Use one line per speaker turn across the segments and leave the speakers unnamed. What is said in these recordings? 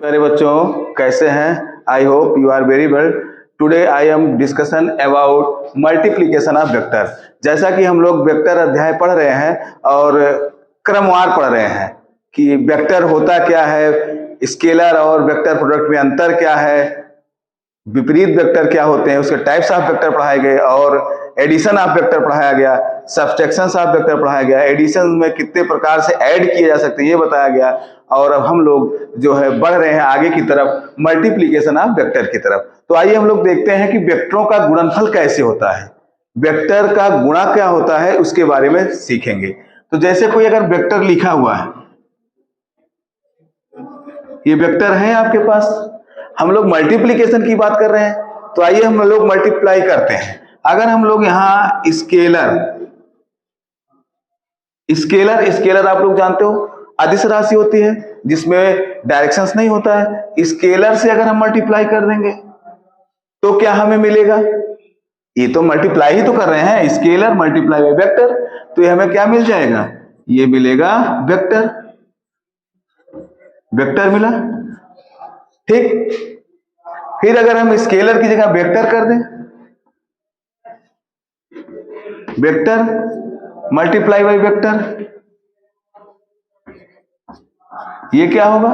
प्यारे बच्चों, कैसे हैं? I hope you are very well. Today I am discussion about multiplication of vector. जैसा कि हम लोग वेक्टर अध्याय पढ़ रहे हैं और क्रमवार पढ़ रहे हैं कि वेक्टर होता क्या है, स्केलर और वेक्टर प्रोडक्ट में अंतर क्या है, विपरीत वेक्टर क्या होते हैं, उसके टाइप्स ऑफ वेक्टर पढ़ाए गए और एडिशन ऑफ वेक्टर पढ़ाया गया, सब्सट्रैक्शन ऑफ वेक्टर पढ़ाया गया, एडिशन में कितने प्रकार से ऐड किए जा सकते हैं ये बताया गया। और अब हम लोग जो है बढ़ रहे हैं आगे की तरफ मल्टीप्लिकेशन ऑफ वेक्टर की तरफ। तो आइए हम लोग देखते हैं कि वेक्टरों का गुणनफल कैसे होता है, वेक्टर का गुणा क्या होता है, उसके बारे में सीखेंगे। तो जैसे कोई अगर वेक्टर लिखा हुआ है, ये वेक्टर है आपके पास, हम लोग मल्टीप्लिकेशन की बात कर रहे हैं, तो आइए हम लोग मल्टीप्लाई करते हैं। अगर हम लोग यहाँ स्केलर स्केलर आप लोग जानते हो अदिश राशि होती है जिसमें डायरेक्शंस नहीं होता है। स्केलर से अगर हम मल्टीप्लाई कर देंगे तो क्या हमें मिलेगा? ये तो मल्टीप्लाई ही तो कर रहे हैं, स्केलर मल्टीप्लाई बाय वेक्टर, तो ये हमें क्या मिल जाएगा? ये मिलेगा वेक्टर। वेक्टर मिला, ठीक। फिर अगर हम स्केलर की जगह वेक्टर कर दें, वेक्टर मल्टीप्लाई बाय वेक्टर, ये क्या होगा?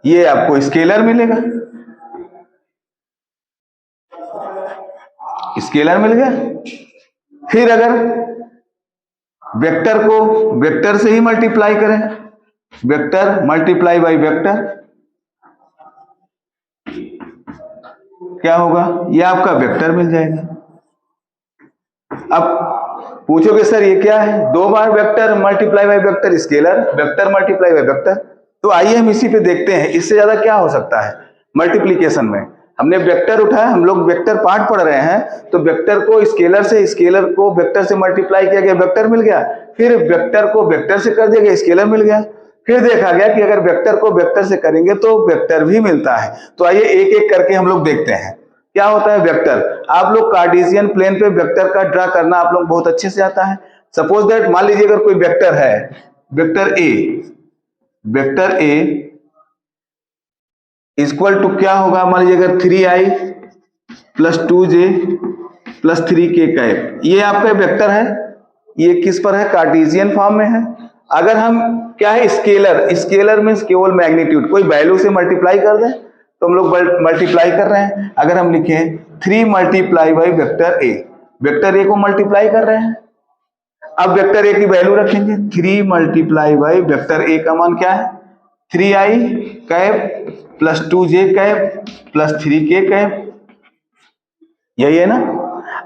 ये आपको स्केलर मिलेगा। स्केलर मिल गया। फिर अगर वेक्टर को वेक्टर से ही मल्टीप्लाई करें, वेक्टर मल्टीप्लाई बाय वेक्टर, क्या होगा? ये आपका वेक्टर मिल जाएगा। अब पूछोगे सर ये क्या है? दो बार vector multiply by vector, scalar vector multiply by vector. तो आइए हम इसी पे देखते हैं इससे ज्यादा क्या हो सकता है मल्टीप्लिकेशन में। हमने वेक्टर उठाया, हम लोग वेक्टर पार्ट पढ़ रहे हैं, तो वेक्टर को स्केलर से, स्केलर को वेक्टर से मल्टीप्लाई किया गया, वेक्टर मिल गया। फिर वेक्टर को वेक्टर से कर दिया गया, स्केलर मिल गया। फिर देखा गया कि अगर वेक्टर को वेक्टर से करेंगे तो वेक्टर भी मिलता है। तो आइए एक एक करके हम लोग देखते हैं क्या होता है वेक्टर। आप लोग कार्टेशियन प्लेन पे वेक्टर का ड्रा करना आप लोग बहुत अच्छे से आता है। सपोज दैट मान लीजिए अगर कोई वेक्टर है, वेक्टर ए इक्वल टू क्या होगा? मान लीजिए अगर 3i plus 2j plus 3k cap, ये आपका वेक्टर है। ये किस पर है? कार्टेशियन फॉर्म में है। अगर हम क्या है स्केलर, स्केलर मीन्स केवल मैग्नीट्यूड, कोई वैल्यू से मल्टीप्लाई कर दें तो हम लोग मल्टीप्लाई कर रहे हैं। अगर हम लिखें 3 मल्टीप्लाई बाई वेक्टर ए को मल्टीप्लाई कर रहे हैं। अब वेक्टर ए की वैल्यू रखेंगे, 3 मल्टीप्लाई बाई वेक्टर ए का मान क्या है? 3i cap plus 2j cap plus 3k cap, यही है ना।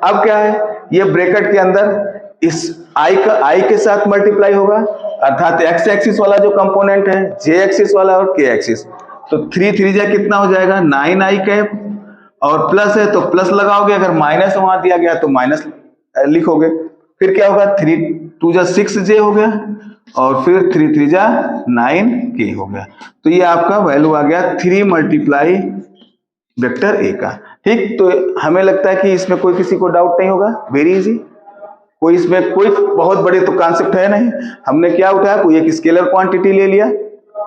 अब क्या है, ये ब्रैकेट के अंदर इस i के साथ मल्टीप्लाई होगा, अर्थात x एक्सिस वाला जो कंपोनेंट है, j एक्सिस वाला और k एक्सिस। तो 3 3 जा कितना हो जाएगा? 9i कैप, और प्लस है तो प्लस लगाओगे, अगर माइनस वहां दिया गया तो माइनस लिखोगे। फिर क्या होगा? 3 2 जा 6j हो गया, और फिर 3 3 जा 9k हो गया। तो ये आपका वैल्यू आ गया 3 मल्टीप्लाई वेक्टर ए का। ठीक, तो हमें लगता है कि इसमें कोई किसी को डाउट नहीं होगा, वेरी इजी। कोई इसमें कोई बहुत बड़े तो कॉन्सेप्ट है नहीं। हमने क्या उठाया? कोई एक स्केलर क्वांटिटी ले लिया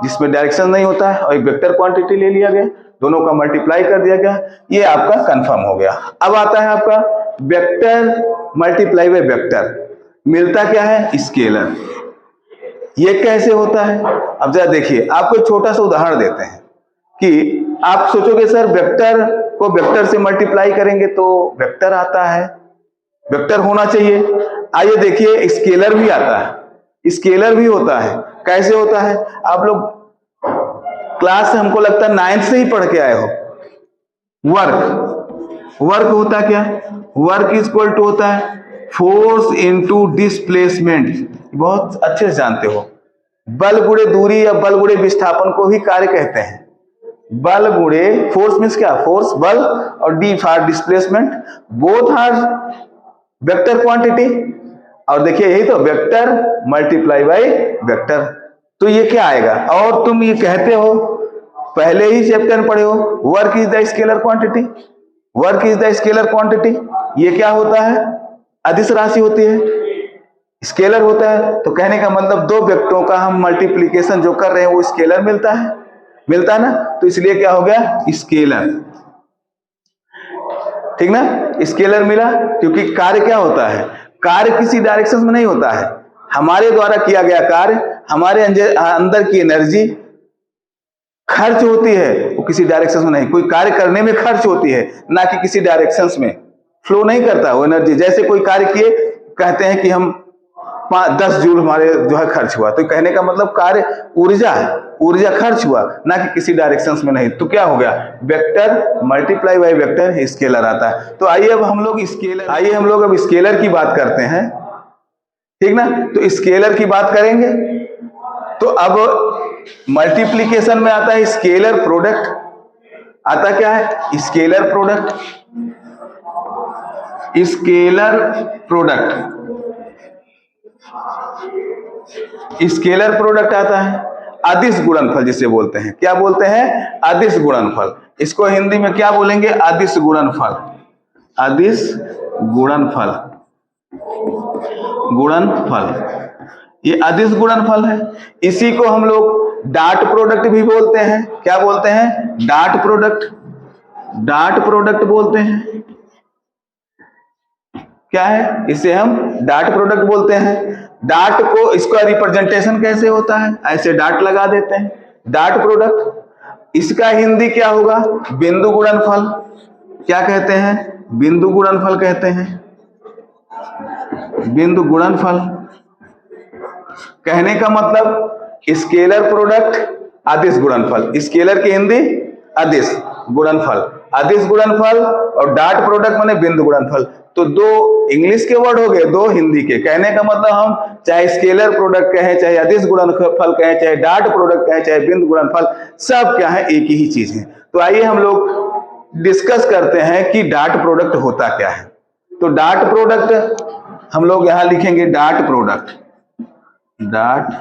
जिसमें डायरेक्शन नहीं होता है, और एक वेक्टर क्वांटिटी ले लिया गया, दोनों का मल्टीप्लाई कर दिया गया, ये आपका कंफर्म हो गया। अब आता है आपका वेक्टर मल्टीप्लाई बाय वेक्टर, मिलता क्या है? स्केलर। ये कैसे होता है? अब जरा देखिए, आपको एक छोटा सा उदाहरण देते हैं कि आप सोचोगे सर वेक्टर को वेक्टर से मल्टीप्लाई करेंगे तो वेक्टर आता है, वेक्टर होना चाहिए। आइए देखिए, स्केलर भी आता है, स्केलर भी होता है। कैसे होता है? आप लोग क्लास से हमको लगता है 9th से ही पढ़ के आए हो। वर्क होता क्या? वर्क इज इक्वल टू होता है फोर्स इनटू डिस्प्लेसमेंट, बहुत अच्छे से जानते हो। बल गुणे दूरी या बल गुणे विस्थापन को ही कार्य कहते हैं। बल गुणे फोर्स मीन्स क्या? फोर्स बल, और D for displacement, both are vector quantity. और देखिए यही तो वेक्टर मल्टीप्लाई बाय वेक्टर, तो ये क्या आएगा? और तुम ये कहते हो, पहले ही चैप्टर में पढ़े हो, work is the scalar quantity, work is the scalar quantity. ये क्या होता है? अदिश राशि होती है, स्केलर होता है। तो कहने का मतलब दो वेक्टरों का हम मल्टीप्लिकेशन जो कर रहे हैं वो स्केलर मिलता है। मिलता है ना, तो इसलिए क्या हो गया, स्केलर। ठीक ना, स्केलर मिला, क्योंकि कार्य क्या होता है, कार्य किसी डायरेक्शन में नहीं होता है, हमारे द्वारा किया गया कार्य, हमारे अंदर की एनर्जी खर्च होती है, वो किसी डायरेक्शन में नहीं, कोई कार्य करने में खर्च होती है, ना कि किसी डायरेक्शन में फ्लो नहीं करता वो एनर्जी। जैसे कोई कार्य किए, कहते हैं कि हम 10 जूल हमारे जो है खर्च हुआ, तो कहने का मतलब कार्य ऊर्जा है, ऊर्जा खर्च हुआ, ना कि किसी डायरेक्शन में नहीं। तो क्या हो गया, vector multiply by vector scalar आता है। तो आइए अब हम लोग स्केलर की बात करते हैं। ठीक ना, तो स्केलर की बात करेंगे तो अब मल्टीप्लीकेशन में आता है स्केलर प्रोडक्ट। आता क्या है, scalar product. Scalar product, scalar product आता है अदिश गुणनफल जिसे बोलते हैं। क्या बोलते हैं, अदिश गुणनफल। इसको हिंदी में क्या बोलेंगे, अदिश गुणनफल। अदिश गुणनफल, गुणनफल, ये अदिश गुणनफल है। इसी को हम लोग डॉट प्रोडक्ट भी बोलते हैं। क्या बोलते हैं, डॉट प्रोडक्ट, डॉट प्रोडक्ट बोलते हैं। क्या है, इसे हम डॉट प्रोडक्ट बोलते हैं। डॉट को, इसका रिप्रेजेंटेशन कैसे होता है, ऐसे डॉट लगा देते हैं, डॉट प्रोडक्ट। इसका हिंदी क्या होगा, बिंदु गुणनफल। क्या कहते हैं, बिंदु गुणनफल कहते हैं, बिंदु गुणनफल। कहने का मतलब स्केलर प्रोडक्ट अदिश गुणनफल, स्केलर की हिंदी अदिश गुणनफल, अदिश गुणनफल, और डॉट प्रोडक्ट माने बिंदु गुणनफल। तो दो इंग्लिश के वर्ड हो गए, दो हिंदी के। कहने का मतलब हम चाहे स्केलर प्रोडक्ट कहें, चाहे अदिश गुणनफल कहें, चाहे डॉट प्रोडक्ट कहें, चाहे बिंदु गुणनफल, सब क्या है, एक ही चीज है। तो आइए हम लोग डिस्कस करते हैं कि डॉट प्रोडक्ट होता क्या है। तो डॉट प्रोडक्ट हम लोग यहां लिखेंगे, डॉट प्रोडक्ट, डॉट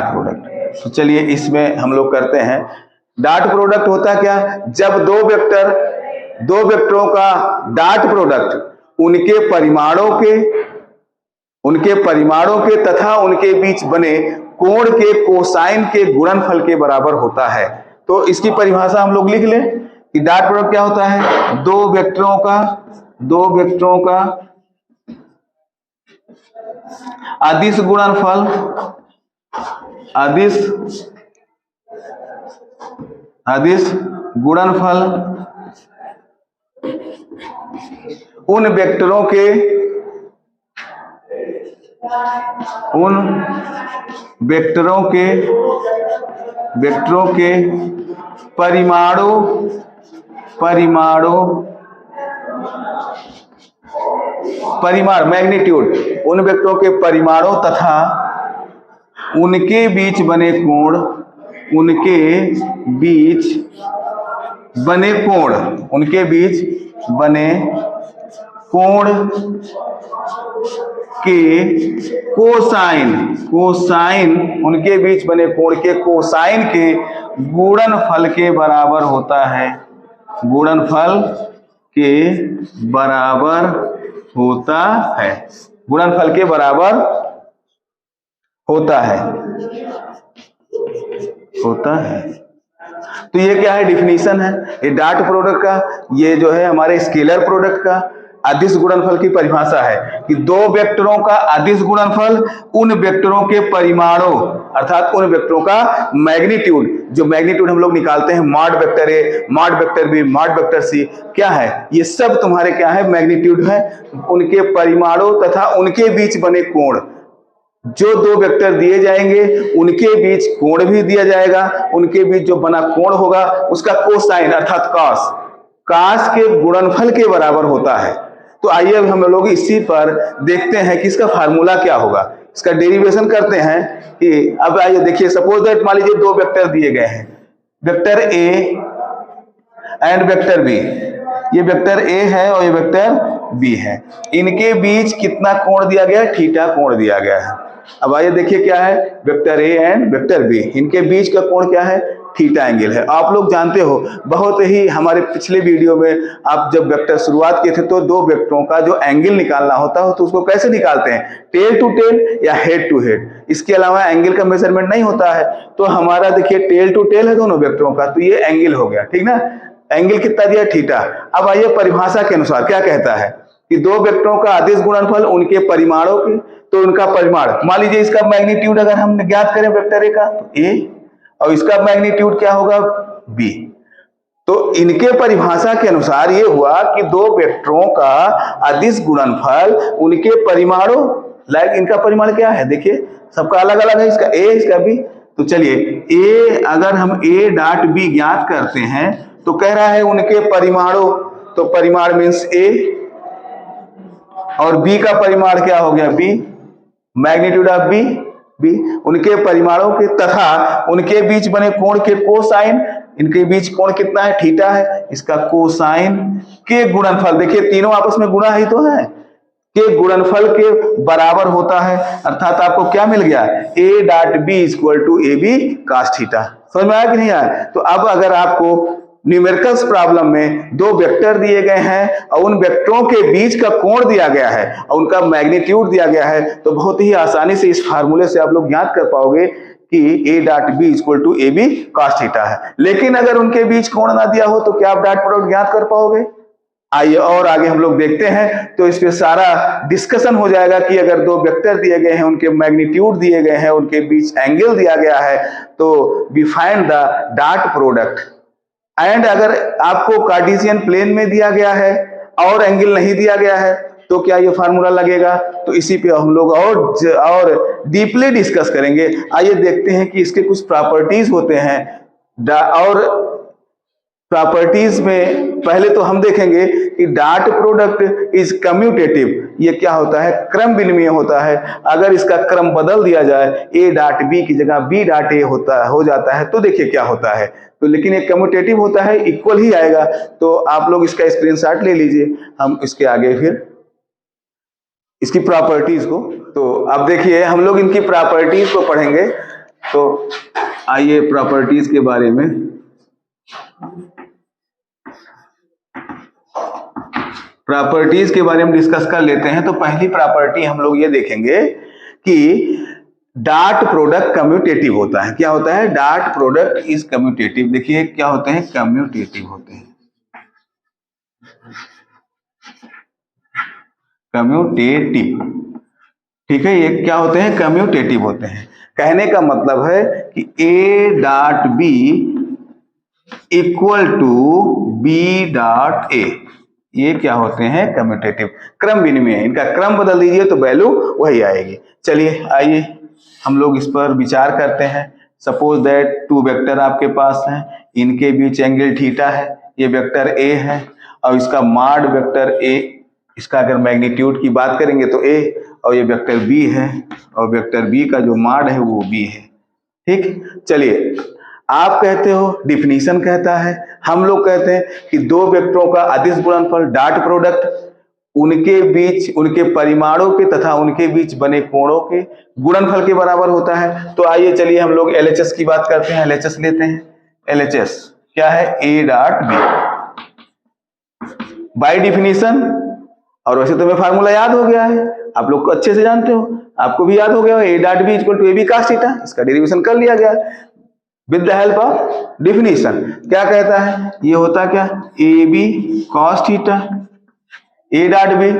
प्रोडक्ट। तो चलिए इसमें हम लोग करते हैं। डॉट प्रोडक्ट होता क्या, जब दो वेक्टरों का डॉट प्रोडक्ट उनके परिमाणों के तथा उनके बीच बने कोण के कोसाइन के गुणनफल के बराबर होता है। तो इसकी परिभाषा हम लोग लिख लें कि डॉट प्रोडक्ट क्या होता है, दो वेक्टरों का अदिश गुणनफल, अदिश गुणनफल उन वेक्टरों के परिमाण मैग्नीट्यूड, उन वेक्टरों के परिमाणों तथा उनके बीच बने कोण, उनके बीच बने कोण के कोसाइन, उनके बीच बने कोण के कोसाइन के गुणनफल के बराबर होता है, गुणनफल के बराबर होता है, गुणनफल के बराबर होता है। तो ये क्या है, डिफिनीशन है ये डॉट प्रोडक्ट का, ये जो है हमारे स्केलर प्रोडक्ट का अदिश गुणनफल की परिभाषा है कि दो वेक्टरों का अदिश गुणनफल उन वेक्टरों के परिमाणों अर्थात उन वेक्टरों का मैग्नीट्यूड, जो मैग्नीट्यूड हम लोग निकालते हैं mod vector A, mod vector B, mod vector C, क्या है ये सब तुम्हारे क्या है, मैग्नीट्यूड है। उनके परिमाणों तथा उनके बीच बने कोण, जो दो वेक्टर दिए जाएंगे उनके बीच कोण भी दिया जाएगा, उनके बीच जो बना कोण होगा उसका कोसाइन अर्थात कॉस के गुणनफल के बराबर होता है। तो आइए अब हम लोग इसी पर देखते हैं कि इसका फार्मूला क्या होगा, इसका डेरिवेशन करते हैं कि अब आइए देखिए, सपोज दैट मान लीजिए दो वेक्टर दिए गए हैं, vector A and vector B, ये वेक्टर ए है और ये वेक्टर बी है, इनके बीच कितना कोण दिया गया है, थीटा कोण दिया गया है। अब आइए देखिए क्या है, vector A and vector B, इनके बीच का कोण क्या है, थीटा एंगल है। आप लोग जानते हो, बहुत ही हमारे पिछले वीडियो में आप जब वेक्टर शुरुआत किए थे तो दो वेक्टरों का जो एंगल निकालना होता है तो उसको कैसे निकालते हैं, टेल टू टेल या हेड टू हेड, इसके अलावा एंगल का मेजरमेंट नहीं होता है। तो हमारा देखिए टेल टू टेल है दोनों वेक्टरों का, तो ये एंगल हो गया, ठीक ना, एंगल कितना दिया, थीटा। अब आइए परिभाषा के अनुसार क्या कहता है कि दो वेक्टरों का अदिश गुणनफल उनके परिमाणों के, तो उनका परिमाण, मान लीजिए इसका मैग्नीट्यूड अगर हम ज्ञात करें वेक्टर ए का तो ए, और इसका मैग्नीट्यूड क्या होगा, बी। तो इनके परिभाषा के अनुसार ये हुआ कि दो वेक्टरों का अदिश गुणनफल उनके परिमाणों, लाइक इनका परिमाण क्या है, देखिए सबका अलग अलग है, इसका ए इसका बी। तो चलिए ए, अगर हम ए डॉट बी ज्ञात करते हैं तो कह रहा है उनके परिमाणों, तो परिमाण मीन्स ए, और बी का परिमाण क्या हो गया, B, magnitude of B, B, उनके परिमाणों के तथा उनके बीच बने कोण के कोसाइन, इनके बीच कोण कितना है, थीटा है, इसका कोसाइन के गुणनफल, देखिए तीनों आपस में गुणा ही तो है, के गुणनफल के बराबर होता है। अर्थात आपको क्या मिल गया, A dot B equal to A B cos theta. समझ में आया कि नहीं आया? तो अब अगर आपको न्यूमेरिकल्स प्रॉब्लम में दो वेक्टर दिए गए हैं और उन वेक्टरों के बीच का कोण दिया गया है और उनका मैग्नीट्यूड दिया गया है, तो बहुत ही आसानी से इस फार्मूले से आप लोग ज्ञात कर पाओगे कि A dot B equal to A B cos theta है। लेकिन अगर उनके बीच कोण ना दिया हो तो क्या आप डॉट प्रोडक्ट ज्ञात कर पाओगे? आइए और आगे हम लोग देखते हैं, तो इस पे सारा डिस्कशन हो जाएगा कि अगर दो वेक्टर दिए गए हैं, उनके मैग्नीट्यूड दिए गए हैं, उनके बीच एंगल दिया गया है, तो we find the dot product. And अगर आपको कार्टेशियन प्लेन में दिया गया है और एंगल नहीं दिया गया है तो क्या ये फार्मूला लगेगा? तो इसी पे हम लोग और डीपली डिस्कस करेंगे। आइए देखते हैं कि इसके कुछ प्रॉपर्टीज होते हैं, और प्रॉपर्टीज में पहले तो हम देखेंगे कि डॉट प्रोडक्ट इज कम्यूटेटिव। ये क्या होता है, क्रम विनिमय होता है। अगर इसका क्रम बदल दिया जाए, ए डॉट बी की जगह बी डॉट ए हो जाता है, तो देखिए क्या होता है। तो लेकिन ये कम्यूटेटिव होता है, इक्वल ही आएगा। तो आप लोग इसका स्क्रीनशॉट ले लीजिए, हम इसके आगे फिर इसकी प्रॉपर्टीज को, तो अब देखिए हम लोग इनकी प्रॉपर्टीज को पढ़ेंगे। तो आइए प्रॉपर्टीज के बारे में, प्रॉपर्टीज के बारे में डिस्कस कर लेते हैं। तो पहली प्रॉपर्टी हम लोग ये देखेंगे कि डॉट प्रोडक्ट कम्यूटेटिव होता है। क्या होता है, डॉट प्रोडक्ट इज कम्यूटेटिव। देखिए क्या होते हैं, कम्यूटेटिव होते हैं, कम्यूटेटिव, ठीक है, ये क्या होते हैं, कम्यूटेटिव होते हैं। कहने का मतलब है कि A dot B equal to B dot A, ये क्या होते हैं, कम्यूटेटिव, क्रम विनिमय। इनका क्रम बदल दीजिए तो वैल्यू वही आएगी। चलिए आइए हम लोग इस पर विचार करते हैं। सपोज दैट टू वेक्टर आपके पास हैं, इनके बीच एंगल थीटा है, ये वेक्टर ए है और इसका माड वेक्टर ए, इसका अगर मैग्नीट्यूड की बात करेंगे तो ए, और ये वेक्टर बी है और वेक्टर बी का जो माड है वो बी है। ठीक, चलिए आप कहते हो डिफिनीशन कहता है, हम लोग कहते हैं कि दो वेक्टरों का अदिश गुणनफल डॉट प्रोडक्ट उनके बीच उनके परिमाणों के तथा उनके बीच बने कोणों के गुणनफल के बराबर होता है। तो आइए चलिए हम लोग एलएचएस की बात करते हैं, एलएचएस लेते हैं। एलएचएस क्या है, A dot B by definition. और वैसे तो हमें फार्मूला याद हो गया है, आप लोग अच्छे से जानते हो, आपको भी याद हो गया, A dot B equal to A B cos theta, इसका डेरिवेशन कर लिया गया with the help of definition. क्या कहता है, ये होता क्या, A B cos theta, A dot B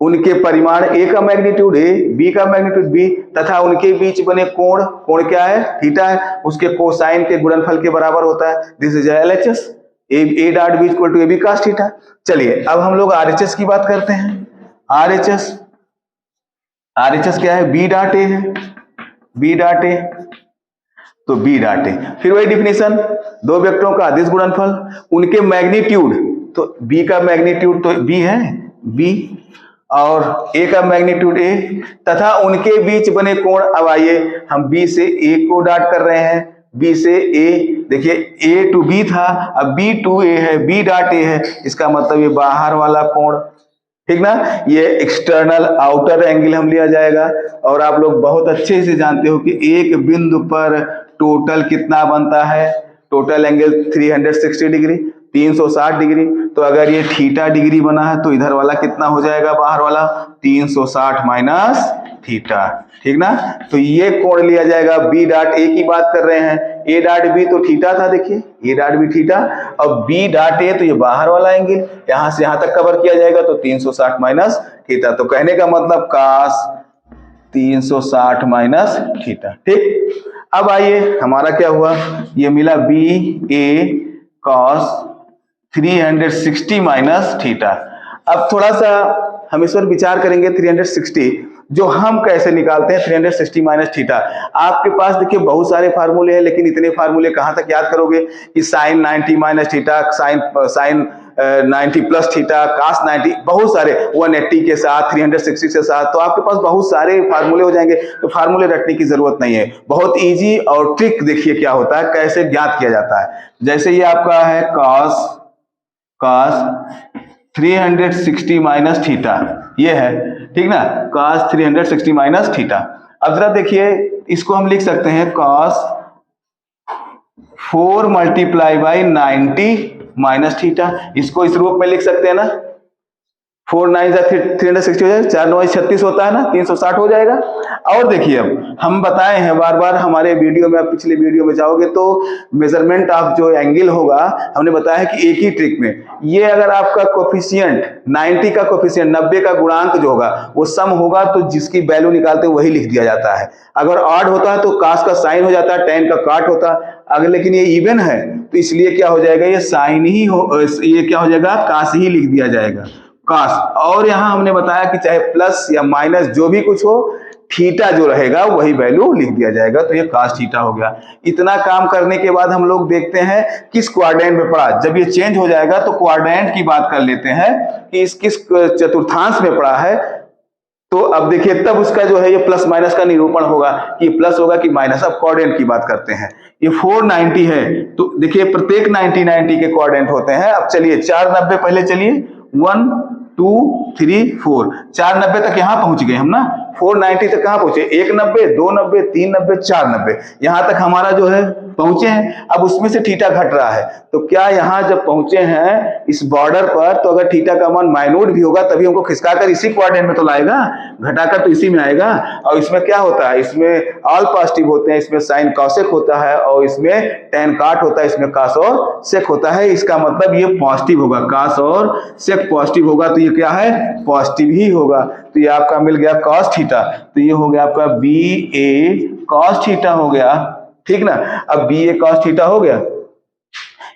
उनके परिमाण, ए का मैग्नीट्यूड ए, बी का मैग्नीट्यूड बी, तथा उनके बीच बने कोण, कोण क्या है, थीटा है, उसके कोसाइन के गुणनफल के बराबर होता है। This is LHS, A dot B equal to A B cos theta. चलिए अब हम लोग आरएचएस की बात करते हैं। आरएचएस, आरएचएस क्या है, बी डॉट ए है, बी डॉट ए, तो बी डॉट ए, फिर वही डिफिनीशन, दो वेक्टरों का अदिश गुणनफल उनके मैग्नीट्यूड, तो बी का मैग्नीट्यूड तो बी है, बी, और ए का मैग्नीट्यूड ए, तथा उनके बीच बने कोण। अब आइए हम बी से ए को डॉट कर रहे हैं, बी से ए, देखिए ए टू बी था, अब बी टू ए है, बी डॉट ए है, इसका मतलब ये बाहर वाला कोण, ठीक ना। ये एक्सटर्नल आउटर एंगल हम लिया जाएगा। और आप लोग बहुत अच्छे से जानते हो कि एक बिंदु पर टोटल कितना बनता है, टोटल एंगल 360 डिग्री, 360 डिग्री। तो अगर ये थीटा डिग्री बना है तो इधर वाला कितना हो जाएगा, बाहर वाला 360 माइनस थीटा, ठीक ना। तो ये कोण लिया जाएगा बी डॉट ए की बात कर रहे हैं, ए डॉट बी तो थीटा था, देखिए ए डॉट बी थीटा, और बी डॉट ए तो ये बाहर वाला एंगल, यहां से यहां तक कवर किया जाएगा तो 360 माइनस थीटा। तो कहने का मतलब cos 360 माइनस थीटा, ठीक। अब आइए हमारा क्या हुआ, ये मिला बी ए cos 360 माइनस थीटा। अब थोड़ा सा हम इस पर विचार करेंगे, 360 जो हम कैसे निकालते हैं 360 माइनस थीटा। आपके पास देखिए बहुत सारे फार्मूले हैं, लेकिन इतने फार्मूले कहां तक याद करोगे कि sine 90 minus theta, sine 90 plus theta, cos 90, बहुत सारे 180 के साथ, 360 के साथ, तो आपके पास बहुत सारे फार्मूले हो जाएंगे। तो फार्मूले रटने की जरूरत नहीं है, बहुत इजी। और ट्रिक देखिए क्या होता है, कैसे ज्ञात किया जाता है। जैसे ये आपका है cos 360 माइनस थीटा, ये है, ठीक ना, cos 360 माइनस थीटा। अब जरा देखिए इसको हम लिख सकते हैं cos 4 multiply by 90 minus theta, इसको इस रूप में लिख सकते हैं ना, 4 9 360 हो जाएगा, 4 9 36 होता है ना, 360 हो जाएगा। और देखिए अब हम बताए हैं बार बार हमारे वीडियो में, आप पिछले वीडियो में जाओगे तो मेजरमेंट ऑफ जो एंगल होगा हमने बताया है कि एक ही ट्रिक में, ये अगर आपका कोफिशिएंट 90 का कोफिशिएंट 90 का गुणांक जो होगा वो सम होगा तो जिसकी वैल्यू निकालते हैं वही लिख दिया जाता है। अगर ऑड होता है तो कास का साइन हो जाता है, टेन का काट होता है। अगर लेकिन ये इवन है तो इसलिए क्या हो जाएगा, ये साइन ही हो, ये क्या हो जाएगा, कास ही लिख दिया जाएगा, कास। और यहां हमने बताया कि चाहे प्लस या माइनस जो भी कुछ हो, थीटा जो रहेगा वही वैल्यू लिख दिया जाएगा, तो ये कास थीटा हो गया। इतना काम करने के बाद हम लोग देखते हैं किस क्वाड्रेंट में पड़ा। जब ये चेंज हो जाएगा तो क्वाड्रेंट की बात कर लेते हैं कि इस किस चतुर्थांश में पड़ा है। तो अब देखिए तब उसका जो है ये प्लस माइनस का निरूपण होगा कि प्लस होगा कि माइनस। अब क्वाड्रेंट की बात करते हैं, ये 490 है तो देखिए प्रत्येक 90 के क्वाड्रेंट होते हैं। अब चलिए 490 पहले, चलिए 1 2 3 4, 490 तक यहां पहुंच गए हम ना, 490 तक कहां पहुंचे, 190 290 390 490, यहां तक हमारा जो है पहुंचे हैं। अब उसमें से थीटा घट रहा है, तो क्या यहां जब पहुंचे हैं इस बॉर्डर पर, तो अगर थीटा का मान माइन्यूट भी होगा तभी हमको खिसकाकर इसी क्वाड्रेंट में तो लाएगा, घटाकर तो इसी में आएगा। और इसमें क्या होता है, इसमें ऑल पॉजिटिव होते हैं, इसमें साइन कॉसेक होता है और इसमें टेन काट होता है, इसमें कास और सेक होता है। इसका मतलब ये पॉजिटिव होगा, कास और सेक पॉजिटिव होगा, तो ये क्या है, पॉजिटिव ही होगा। तो ये आपका मिल गया cos थीटा, तो ये हो गया आपका बी ए cos थीटा हो गया, ठीक ना। अब बी ए cos थीटा हो गया।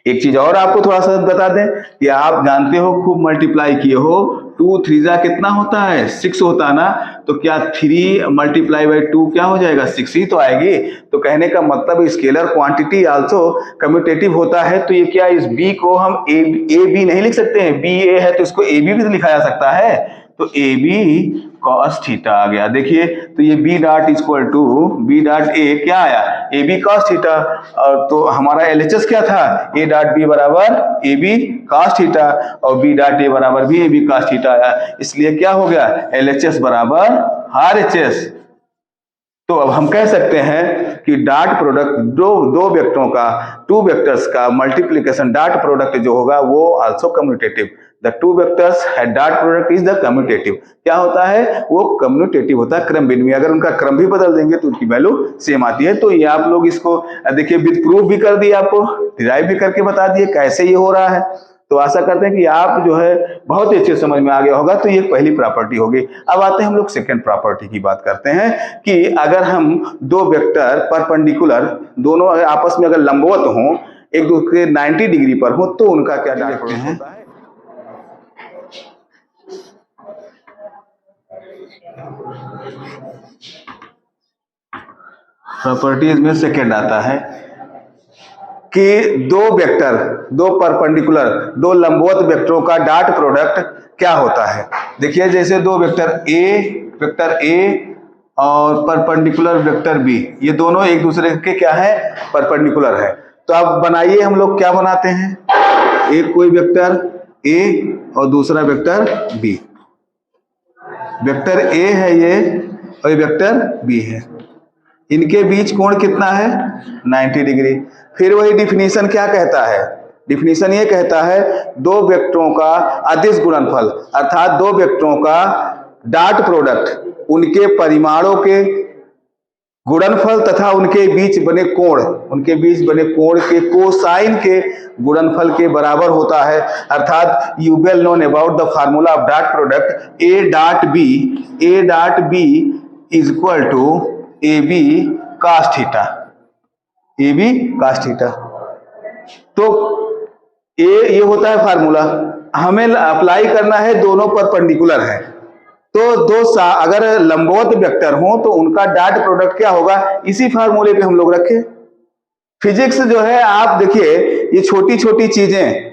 एक चीज और आपको थोड़ा सा बता दें कि आप जानते हो, खूब मल्टीप्लाई किए हो, 2 3 जा कितना होता है, 6 होता है ना, तो क्या 3 मल्टीप्लाई बाई 2 क्या हो जाएगा, 6 ही तो आएगी। तो कहने का मतलब स्केलर क्वांटिटी आल्सो कम्यूटेटिव होता है। तो ये क्या, इस बी को हम ए बी नहीं लिख सकते हैं, बी ए है तो इसको ए बी भी तो लिखा जा सकता है, तो ए बी cos थीटा आ गया। देखिए तो ये B dot equal to B dot A क्या आया, ए बी cos थीटा। और तो हमारा एलएचएस क्या था, ए डॉट बी बराबर ए बी cos थीटा और बी डॉट ए बराबर भी ए बी cos थीटा आया। इसलिए क्या हो गया, एलएचएस बराबर आरएचएस। तो अब हम कह सकते हैं कि डॉट प्रोडक्ट दो वेक्टरों का, 2 वेक्टर्स का मल्टीप्लिकेशन डॉट प्रोडक्ट जो होगा वो also commutative. The 2 vectors dot product is the commutative. क्या होता है, वो कम्यूटेटिव होता है, क्रम भिन्न। अगर उनका क्रम भी बदल देंगे तो उनकी वैल्यू सेम आती है। तो ये आप लोग इसको देखिए विद प्रूफ भी कर दिए, आपको डिराइव भी करके बता दिए कैसे ये हो रहा है। तो आशा करते हैं कि आप जो है बहुत ही अच्छे समझ में आ गया होगा। तो ये पहली प्रॉपर्टी होगी। अब आते हैं हम लोग सेकंड प्रॉपर्टी की बात करते हैं कि अगर हम 2 वेक्टर परपेंडिकुलर, दोनों आपस में अगर लंबवत हों, एक दूसरे 90 डिग्री पर हो, तो उनका क्या डॉट प्रोडक्ट होता है। प्रॉपर्टीज में सेकंड आता है कि 2 वेक्टर, 2 परपेंडिकुलर, 2 लंबवत वेक्टरों का डॉट प्रोडक्ट क्या होता है। देखिए जैसे 2 वेक्टर ए और परपेंडिकुलर वेक्टर बी, ये दोनों एक दूसरे के क्या है, परपेंडिकुलर है। तो अब बनाइए, हम लोग क्या बनाते हैं, एक कोई वेक्टर ए और दूसरा वेक्टर बी। वेक्टर ए है ये और ये वेक्टर बी है, इनके बीच कोण कितना है 90 डिग्री। फिर वही डिफिनीशन क्या कहता है, डिफिनीशन ये कहता है दो वेक्टरों का अदिश गुणनफल अर्थात दो वेक्टरों का डॉट प्रोडक्ट उनके परिमाणों के गुणनफल तथा उनके बीच बने कोण के कोसाइन के गुणनफल के बराबर होता है। अर्थात you well known about the formula of dot product A dot B is equal to A B cos theta, A B cos theta. तो ये होता है फार्मूला, हमें अप्लाई करना है, दोनों परपेंडिकुलर है तो अगर लंबवत वेक्टर हो तो उनका डॉट प्रोडक्ट क्या होगा, इसी फार्मूले पे हम लोग रखे। फिजिक्स जो है आप देखिए ये छोटी छोटी चीजें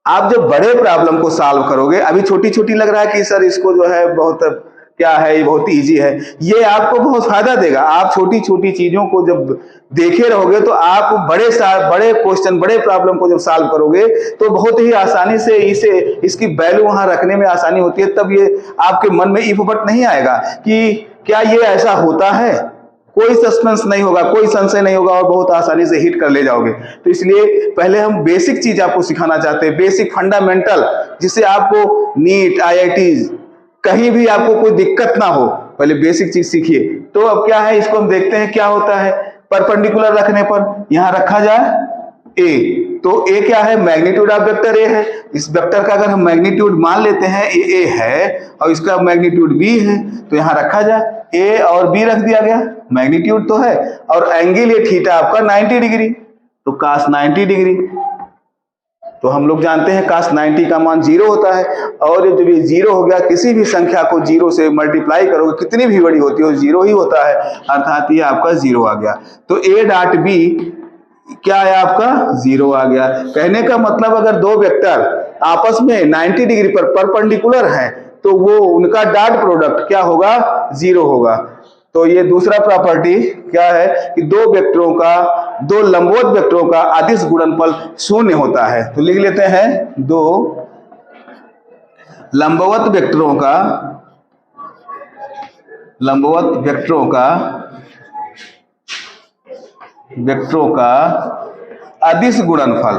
आप जब बड़े प्रॉब्लम को सॉल्व करोगे, अभी छोटी छोटी लग रहा है कि सर इसको जो है बहुत क्या है, ये बहुत इजी है, ये आपको बहुत फायदा देगा। आप छोटी छोटी चीजों को जब देखे रहोगे तो आप बड़े क्वेश्चन बड़े प्रॉब्लम को जब सॉल्व करोगे तो बहुत ही आसानी से इसकी वैल्यू वहां रखने में आसानी होती है। तब ये आपके मन में इफ बट नहीं आएगा कि क्या ये ऐसा होता है, कोई सस्पेंस नहीं होगा, कोई संशय नहीं होगा और बहुत आसानी से हिट कर ले जाओगे। तो इसलिए पहले हम बेसिक चीज आपको सिखाना चाहते हैं, बेसिक फंडामेंटल, जिससे आपको नीट IIT कहीं भी आपको कोई दिक्कत ना हो, पहले बेसिक चीज सीखिए। तो अब क्या है, इसको हम देखते हैं क्या होता है। परपेंडिकुलर रखने पर यहां रखा जाए ए, तो ए क्या है, मैग्नीट्यूड ऑफ वेक्टर ए है। इस वेक्टर का अगर हम मैग्नीट्यूड मान लेते हैं ए है और इसका मैग्नीट्यूड बी है, तो यहां रखा जाए ए और बी रख दिया गया, मैग्नीट्यूड तो है और एंगल ये थीटा आपका 90 डिग्री, तो cos 90 डिग्री। तो हम लोग जानते हैं cos 90 का मान 0 होता है और जब ये 0 हो गया, किसी भी संख्या को 0 से मल्टीप्लाई करोगे कितनी भी बड़ी होती है 0 ही होता है, अर्थात ये आपका 0 आ गया। तो ए डॉट बी क्या है आपका 0 आ गया। कहने का मतलब अगर दो वेक्टर आपस में 90 डिग्री पर परपेंडिकुलर हैं तो वो उनका डॉट प्रोडक्ट क्या होगा 0 होगा। तो ये दूसरा प्रॉपर्टी क्या है कि दो लंबवत वेक्टरों का अदिश गुणनफल 0 होता है। तो लिख लेते हैं दो लंबवत वेक्टरों का अदिश गुणनफल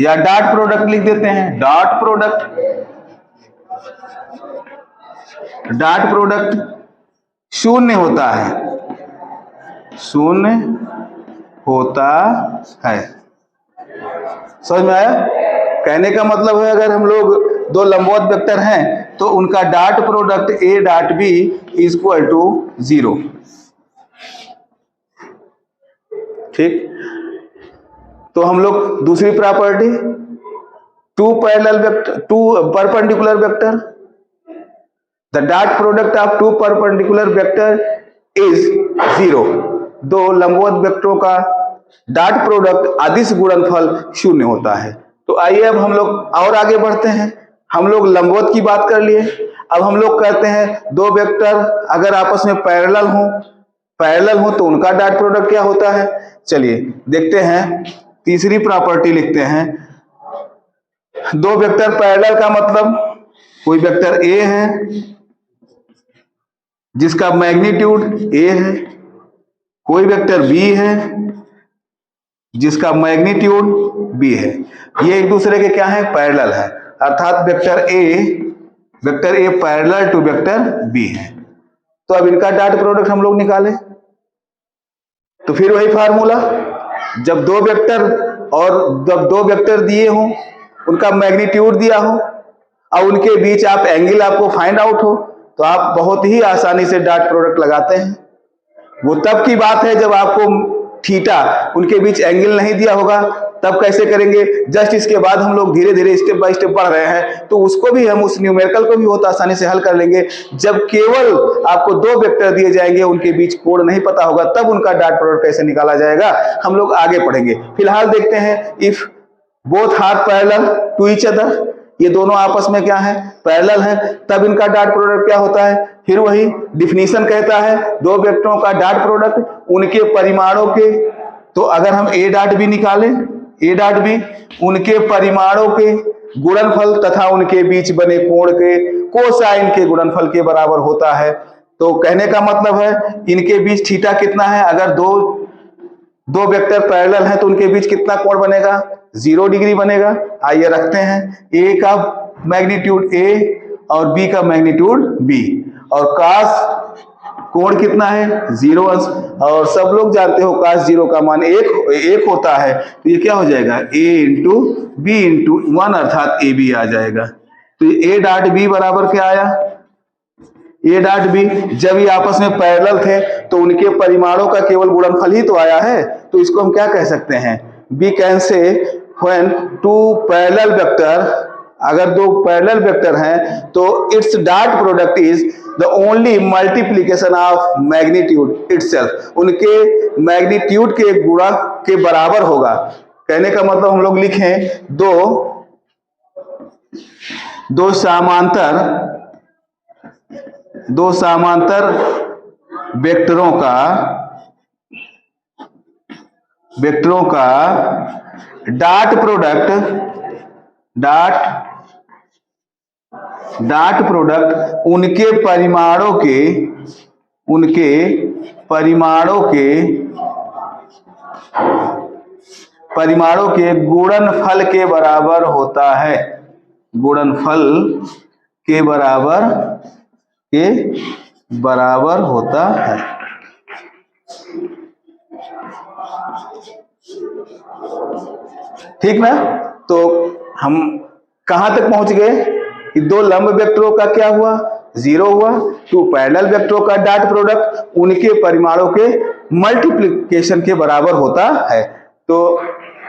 या डॉट प्रोडक्ट लिख देते हैं, डॉट प्रोडक्ट 0 होता है, 0 होता है। समझ में आया? कहने का मतलब है अगर हम लोग दो लंबवत वेक्टर हैं तो उनका dot product A dot B is equal to 0। ठीक, तो हम लोग दूसरी property two perpendicular vector, the dot product of two perpendicular vector is 0। दो लंबवत वेक्टरों का डॉट प्रोडक्ट अदिश गुणनफल 0 होता है। तो आइए अब हम लोग और आगे बढ़ते हैं। हम लोग लंबवत की बात कर लिए, अब हम लोग कहते हैं दो वेक्टर अगर आपस में पैरेलल हो तो उनका डॉट प्रोडक्ट क्या होता है। चलिए देखते हैं, तीसरी प्रॉपर्टी लिखते हैं। दो वेक्टर पैरेलल का मतलब कोई वेक्टर ए है जिसका मैग्नीट्यूड ए है, कोई वेक्टर बी है जिसका मैग्नीट्यूड बी है। ये एक दूसरे के क्या है, पैरेलल है, अर्थात vector A parallel to vector B है। तो अब इनका डॉट प्रोडक्ट हम लोग निकालें तो फिर वही फार्मूला, जब दो वेक्टर दिए हों, उनका मैग्नीट्यूड दिया हो और उनके बीच आप एंगल आपको फाइंड आउट हो, तो आप बहुत ही आसानी से डॉट प्रोडक्ट लगाते हैं। वो तब की बात है जब आपको थीटा उनके बीच एंगल नहीं दिया होगा, तब कैसे करेंगे। जस्ट इसके बाद हम लोग धीरे धीरे स्टेप बाय स्टेप बढ़ रहे हैं तो उसको भी हम उस न्यूमेरिकल को भी बहुत आसानी से हल कर लेंगे। जब केवल आपको दो वेक्टर दिए जाएंगे, उनके बीच कोण नहीं पता होगा, तब उनका डॉट प्रोडक्ट कैसे निकाला जाएगा हम लोग आगे पढ़ेंगे। फिलहाल देखते हैं if both are parallel to each other, ये दोनों आपस में क्या है, पैरेलल है, तब इनका डॉट प्रोडक्ट क्या होता है। फिर वही डिफिनीशन कहता है दो वेक्टरों का डॉट प्रोडक्ट उनके परिमाणों के तो अगर हम ए डॉट बी निकालें, ए डॉट बी उनके परिमाणों के गुणनफल तथा उनके बीच बने कोण के कोसाइन के गुणनफल के बराबर होता है। तो कहने का मतलब है इनके बीच थीटा कितना है, अगर दो वेक्टर पैरेलल हैं तो उनके बीच कितना कोण बनेगा, 0 डिग्री बनेगा। आइए रखते हैं, ए का मैग्नीट्यूड ए और बी का मैग्नीट्यूड बी, और कास कोण कितना है 0 अंश, और सब लोग जानते हो कास 0 का मान एक होता है, तो ये क्या हो जाएगा a इंटू बी इंटू 1 अर्थात ए बी आ जाएगा। तो ए डॉट बी बराबर क्या आया, ए डॉट बी जब ये आपस में पैरेलल थे तो उनके परिमाणों का केवल गुणनफल ही तो आया है, तो इसको हम क्या कह सकते हैं, we can say when two parallel vector, अगर दो पैरेलल वेक्टर हैं तो its dot product is the only multiplication of magnitude itself, उनके मैग्नीट्यूड के गुणा के बराबर होगा। कहने का मतलब हम लोग लिखें दो समांतर वेक्टरों का डॉट प्रोडक्ट उनके परिमाणों के गुणनफल के बराबर होता है, गुणनफल के बराबर होता है। ठीक ना। तो हम कहां तक पहुंच गए कि दो लंब वेक्टरों का क्या हुआ 0 हुआ, टू पैरेलल वेक्टरों का डॉट प्रोडक्ट उनके परिमाणों के मल्टीप्लिकेशन के बराबर होता है। तो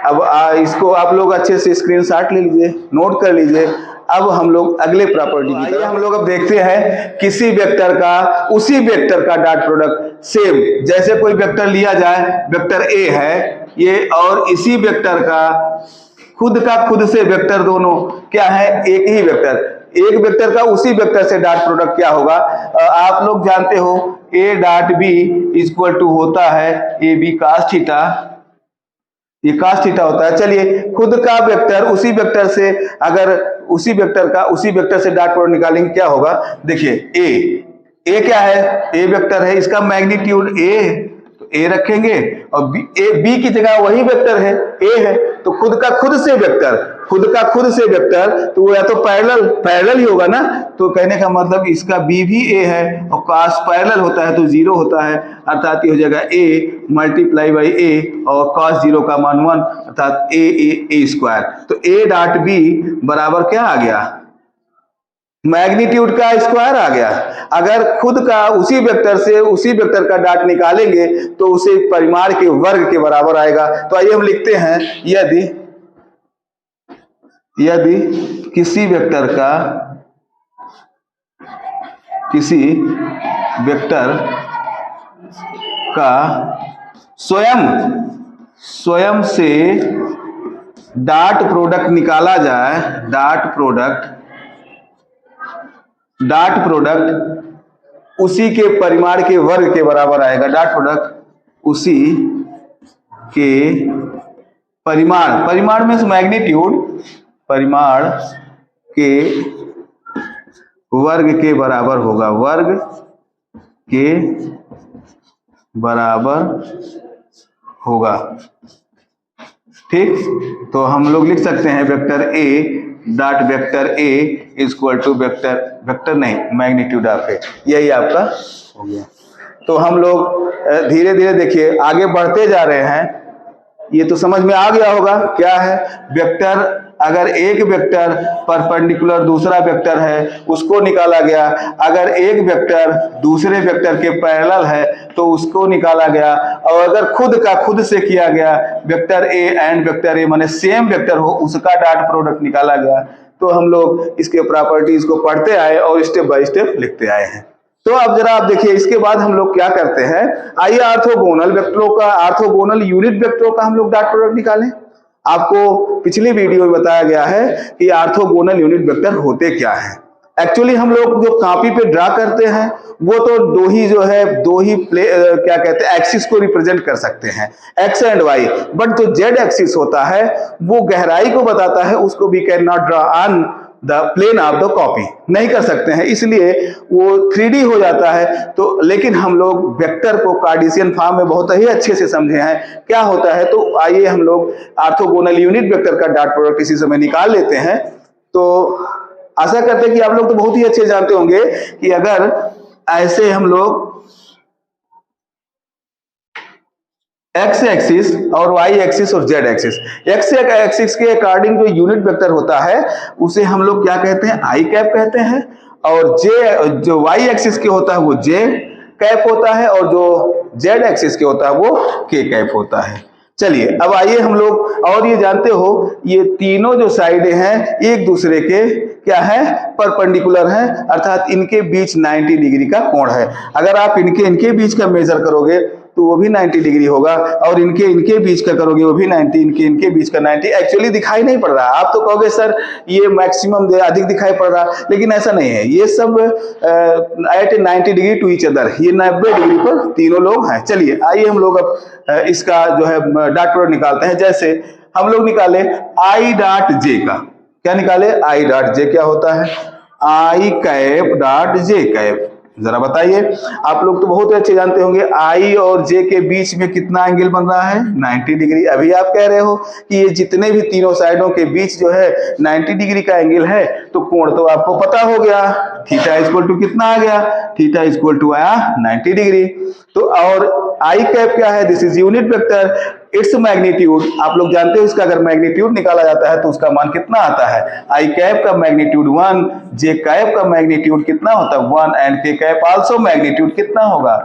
अब इसको आप लोग अच्छे से स्क्रीनशॉट ले लीजिए, नोट कर लीजिए। अब हम लोग अगले प्रॉपर्टी की तरफ हम लोग अब देखते हैं, किसी वेक्टर का उसी वेक्टर का डॉट प्रोडक्ट सेम, जैसे कोई वेक्टर लिया जाए, वेक्टर ए है ये, और इसी वेक्टर का खुद से वेक्टर दोनों क्या है, एक ही वेक्टर, एक वेक्टर का उसी वेक्टर से डॉट प्रोडक्ट क्या होगा, आप लोग जानते हो A dot B equal to होता है ए बी कास थीटा, ये कास थीटा होता है। चलिए खुद का वेक्टर उसी वेक्टर से, अगर उसी वेक्टर का उसी वेक्टर से डॉट प्रोडक्ट निकालेंगे क्या होगा, देखिए ए क्या है, ए वेक्टर है, इसका मैग्नीट्यूड ए, तो ए रखेंगे, और बी की जगह वही वेक्टर है ए है, तो खुद का खुद से वेक्टर तो वो या तो पैरेलल ही होगा ना, तो कहने का मतलब इसका बी भी ए है, और कास पैरेलल होता है तो 0 होता है, अर्थात ये हो जाएगा ए मल्टीप्लाई बाई ए, और cos 0 का मान 1 अर्थात ए स्क्वायर। तो ए डॉट बी बराबर क्या आ गया, मैग्नीट्यूड का स्क्वायर आ गया। अगर खुद का उसी वेक्टर से उसी वेक्टर का डॉट निकालेंगे तो उसे परिमाण के वर्ग के बराबर आएगा। तो आइए हम लिखते हैं, यदि किसी वेक्टर का स्वयं से डॉट प्रोडक्ट निकाला जाए, डॉट प्रोडक्ट उसी के परिमाण के वर्ग के बराबर आएगा, डॉट प्रोडक्ट उसी के परिमाण में मैग्नीट्यूड, परिमाण के वर्ग के बराबर होगा, वर्ग के बराबर होगा। ठीक, तो हम लोग लिख सकते हैं vector A dot vector A equal to vector नहीं मैग्नीट्यूड ऑफ ए, यही आपका हो गया। तो हम लोग धीरे धीरे देखिए आगे बढ़ते जा रहे हैं, ये तो समझ में आ गया होगा क्या है वेक्टर, अगर एक वेक्टर परपेंडिकुलर दूसरा वेक्टर है उसको निकाला गया, अगर एक वेक्टर दूसरे वेक्टर के पैरेलल है तो उसको निकाला गया, और अगर खुद से किया गया vector A and vector A माने सेम वेक्टर हो उसका डॉट प्रोडक्ट निकाला गया। तो हम लोग इसके प्रॉपर्टीज को पढ़ते आए और स्टेप बाय स्टेप लिखते आए हैं। तो अब जरा आप देखिए, इसके बाद हम लोग क्या करते हैं, आइए ऑर्थोगोनल वेक्टरों का, ऑर्थोगोनल यूनिट वेक्टरों का हम लोग डॉट प्रोडक्ट निकालें। आपको पिछली वीडियो में बताया गया है कि ऑर्थोगोनल यूनिट वेक्टर होते क्या हैं। एक्चुअली हम लोग जो कॉपी पे ड्रा करते हैं वो तो दो ही जो है क्या कहते हैं एक्सिस को रिप्रेजेंट कर सकते हैं, एक्स एंड वाई। बट जो जेड एक्सिस होता है वो गहराई को बताता है, उसको we can not draw on the plane of the copy, नहीं कर सकते हैं, इसलिए वो 3D हो जाता है। तो लेकिन हम लोग वेक्टर को कार्टेशियन फॉर्म में बहुत ही अच्छे से समझे हैं क्या होता है। तो आइए हम लोग ऑर्थोगोनल यूनिट वेक्टर का डॉट प्रोडक्ट इसी समय निकाल लेते हैं। तो आशा करते हैं कि आप लोग तो बहुत ही अच्छे जानते होंगे कि अगर ऐसे हम लोग एक्स एक्सिस और वाई एक्सिस और जेड एक्सिस, एक्स एक्सिस के अकॉर्डिंग जो यूनिट वेक्टर होता है उसे हम लोग क्या कहते हैं, आई कैप कहते हैं, और जे जो वाई एक्सिस के होता है वो जे कैप होता है, और जो जेड एक्सिस के होता है वो के कैप होता है। चलिए अब आइए हम लोग, और ये जानते हो ये तीनों जो साइडें हैं एक दूसरे के क्या है, परपेंडिकुलर हैं, अर्थात इनके बीच 90 डिग्री का कोण है। अगर आप इनके बीच का मेजर करोगे तो वो भी 90 डिग्री होगा, और इनके बीच का करोगे वो भी 90, इनके बीच का 90। एक्चुअली दिखाई नहीं पड़ रहा, आप तो कहोगे सर ये मैक्सिमम अधिक दिखाई पड़ रहा, लेकिन ऐसा नहीं है, ये सब at 90 degree to each other, ये 90 डिग्री पर तीनों लोग हैं। चलिए आइए हम लोग अब इसका जो है डॉट प्रोडक्ट निकालते हैं। जैसे हम लोग निकाले आई डॉट जे का, क्या निकाले, आई डॉट जे क्या होता है, आई कैप डॉट जे कैप। जरा बताइए, आप लोग तो बहुत अच्छे जानते होंगे आई और जे के बीच में कितना एंगल बन रहा है, 90 डिग्री। अभी आप कह रहे हो कि ये जितने भी तीनों साइडों के बीच जो है 90 डिग्री का एंगल है, तो कोण तो आपको पता हो गया, थीटा इक्वल टू कितना आ गया, थीटा इक्वल टू आया 90 डिग्री। तो और आई कैप क्या है, this is unit vector, its magnitude, आप लोग जानते हो इसका अगर मैग्नीट्यूड निकाला जाता है तो उसका मान कितना आता है, आई कैप का मैग्नीट्यूड 1, जे कैप का मैग्नीट्यूड कितना होता है 1, एंड के कैप आल्सो मैग्नीट्यूड कितना होगा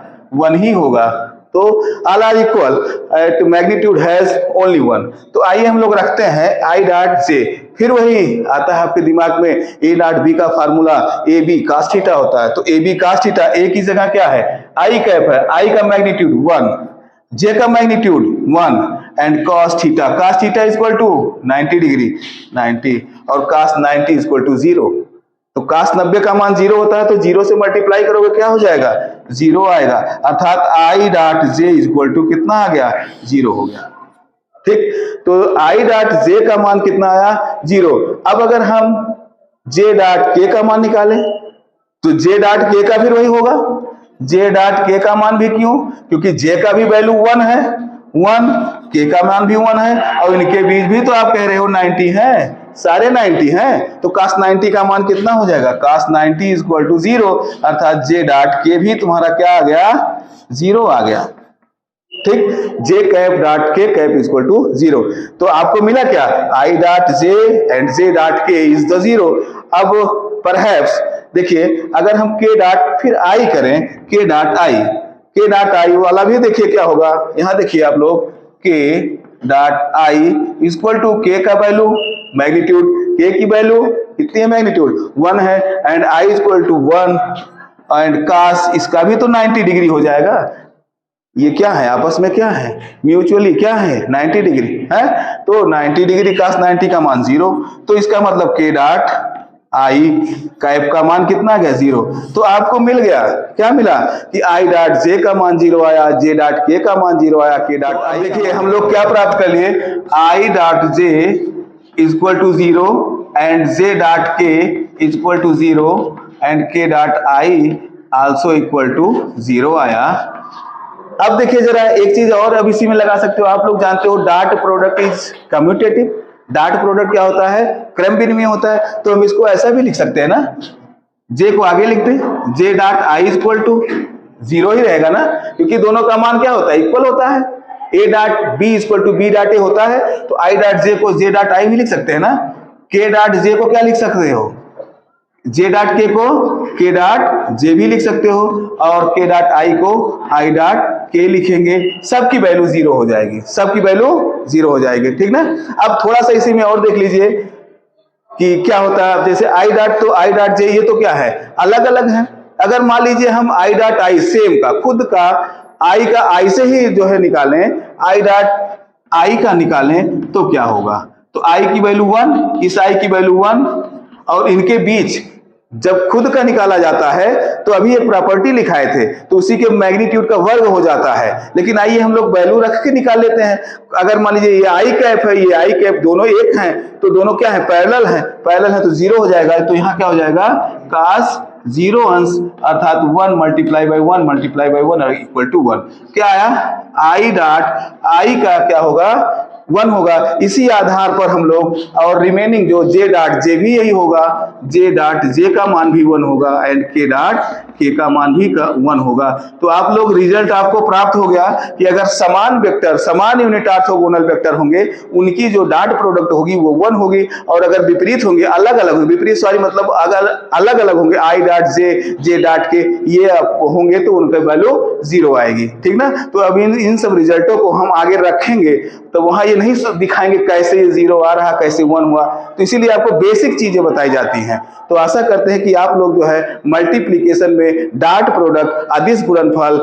1 ही होगा। तो all are equal at magnitude has only 1। तो आइए हम लोग रखते हैं आई डॉट जे, फिर वही आता है आपके दिमाग में ए डॉट बी का formula, A B cos theta होता है, तो A B cos theta, A की जगह क्या है आई कैप है, आई का मैग्नीट्यूड 1, जे का magnitude 1, and cos theta equal to 90 degree 90, और cos 90 इक्वल टू 0। तो cos 90 का मान 0 होता है, तो 0 से मल्टीप्लाई करोगे क्या हो जाएगा 0 आएगा, अर्थात I dot J equal to कितना आ गया 0 हो गया। ठीक, तो आई डॉट जे का मान कितना आया 0। अब अगर हम जे डॉट के का मान निकालें तो जे डॉट के का फिर वही होगा, जे डॉट के का मान भी क्यों, क्योंकि जे का भी वैल्यू 1 है 1, के का मान भी 1 है, और इनके बीच भी तो आप कह रहे हो 90 है, सारे 90 हैं, तो cos 90 का मान कितना हो जाएगा, cos 90 इक्वल टू 0, अर्थात जे डॉट के भी तुम्हारा क्या आ गया 0 आ गया। ठीक, जे कैप डॉट के कैप इक्वल टू 0। तो आपको मिला क्या, आई dot J and J dot के इज द 0। अब परहैप्स देखिए, अगर हम के डॉट फिर आई करें, के डॉट आई वाला भी देखिए क्या होगा, यहां देखिए आप लोग के डॉट आई इक्वल टू के का वैल्यू मैग्नीट्यूड, के की वैल्यू कितनी है मैग्नीट्यूड 1 है, and I equal to 1, and cos इसका भी तो 90 डिग्री हो जाएगा, ये क्या है आपस में क्या है म्यूचुअली क्या है 90 डिग्री है, तो 90 डिग्री cos 90 का मान 0, तो इसका मतलब के डॉट आई कैप का मान कितना गया 0। तो आपको मिल गया, क्या मिला कि आई डॉट जे का मान 0 आया, जे डॉट के का मान 0 आया, के डॉट आई। देखिए हम लोग क्या प्राप्त कर लिए, I dot J equal to 0 and J dot K equal to 0 and K dot I also equal to 0 आया। अब देखिए जरा एक चीज और अब इसी में लगा सकते हो, आप लोग जानते हो dot product is commutative. Dot product क्या होता है, क्रम विनिमय होता है, तो हम इसको ऐसा भी लिख सकते हैं ना, जे को आगे लिखते हैं, J dot I equal to 0 ही रहेगा ना, क्योंकि दोनों का मान क्या होता है इक्वल होता है, A dot B equal to B dot A होता है, तो आई डॉट जे को जे डॉट आई भी लिख सकते हैं ना, के डॉट जे को क्या लिख सकते हो, जे डॉट के को के डॉट जे भी लिख सकते हो, और के डॉट आई को आई डॉट के लिखेंगे, सबकी वैल्यू 0 हो जाएगी, सबकी वैल्यू 0 हो जाएगी। ठीक ना, अब थोड़ा सा इसी में और देख लीजिए कि क्या होता है, जैसे आई डॉट तो आई डॉट जे ये तो क्या है अलग अलग है, अगर मान लीजिए हम आई डॉट आई सेम का खुद का आई का आई से ही जो है निकालें, आई डॉट आई का निकालें तो क्या होगा, तो आई की वैल्यू 1, इस आई की वैल्यू 1, और इनके बीच जब खुद का निकाला जाता है तो अभी एक प्रॉपर्टी लिखाए थे तो उसी के मैग्नीट्यूड का वर्ग हो जाता है, लेकिन आइए हम लोग वैल्यू रख के निकाल लेते हैं। अगर मान लीजिए ये आई कैप है, ये आई कैप, दोनों एक हैं तो दोनों क्या है, पैरेलल है, पैरेलल है तो जीरो हो जाएगा। तो यहाँ क्या हो जाएगा, कास जीरो अंश अर्थात 1 multiply by 1 multiply by 1 equal to 1। क्या आया, आई डॉट आई का क्या होगा, 1 होगा। इसी आधार पर हम लोग और रिमेनिंग जो जे डॉट जे भी यही होगा, जे डॉट जे का मान भी 1 होगा एंड के डॉट के का मान भी 1 होगा। तो आप लोग रिजल्ट आपको प्राप्त हो गया कि अगर समान वेक्टर, समान यूनिट ऑर्थोगोनल वेक्टर होंगे, उनकी जो डॉट प्रोडक्ट होगी वो 1 होगी, और अगर विपरीत होंगे, अलग अलग होंगे, विपरीत सॉरी मतलब अगर अलग अलग होंगे, आई डॉट जे डॉट के ये होंगे तो उनका वैल्यू 0 आएगी। ठीक ना। तो अब इन सब रिजल्टों को हम आगे रखेंगे तो वहां ये नहीं दिखाएंगे कैसे ये 0 आ रहा, कैसे 1 हुआ, तो इसीलिए आपको बेसिक चीजें बताई जाती हैं। तो आशा करते हैं कि आप लोग जो है मल्टीप्लिकेशन में डॉट प्रोडक्ट, अदिश गुणनफल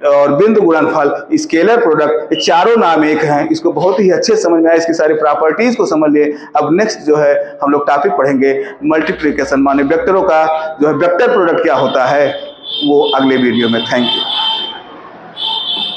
और बिंदु गुणनफल, स्केलर प्रोडक्ट, ये चारों नाम एक हैं, इसको बहुत ही अच्छे समझ में आए, इसकी सारी प्रॉपर्टीज को समझ लिए। अब नेक्स्ट जो है हम लोग टॉपिक पढ़ेंगे मल्टीप्लिकेशन, माने वेक्टरों का जो है वेक्टर प्रोडक्ट क्या होता है, वो अगले वीडियो में। Thank you.